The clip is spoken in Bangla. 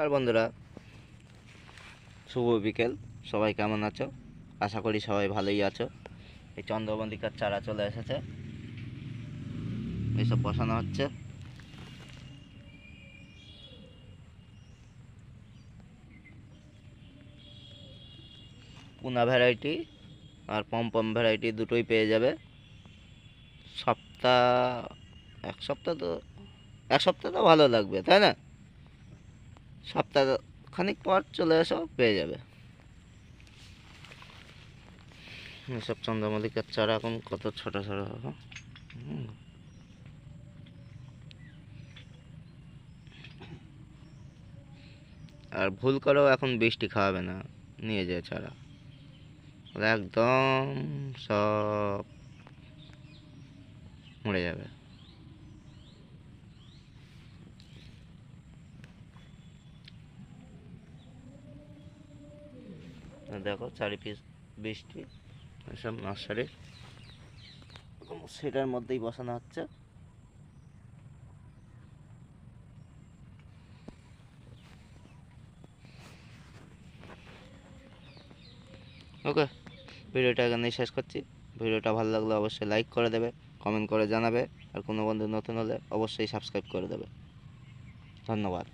আর বন্ধুরা, শুভ বিকেল। সবাই কেমন আছো? আশা করি সবাই ভালোই আছো। এই চন্দ্রমল্লিকার চারা চলে এসেছে, এইসব বসানো হচ্ছে। পুনা ভ্যারাইটি আর পমপম ভ্যারাইটি দুটোই পেয়ে যাবে। সপ্তাহ এক সপ্তাহ তো এক সপ্তাহ তো ভালো লাগবে, তাই না? সপ্তাহ খানিক পর চলে এসো, পেয়ে যাবে। এসব চন্দ্রমল্লিকার চারা এখন কত ছোট ছোট হবে। আর ভুল করেও এখন বৃষ্টি খাওয়াবে না, নিয়ে যায় চারা। একদম সব মরে যাবে। দেখো চারি পিস বৃষ্টি, এসব নার্সারির সেটার মধ্যেই বসানো হচ্ছে। ওকে, ভিডিওটা এখানেই শেষ করছি। ভিডিওটা ভালো লাগলে অবশ্যই লাইক করে দেবে, কমেন্ট করে জানাবে, আর কোনো বন্ধু নতুন হলে অবশ্যই সাবস্ক্রাইব করে দেবে। ধন্যবাদ।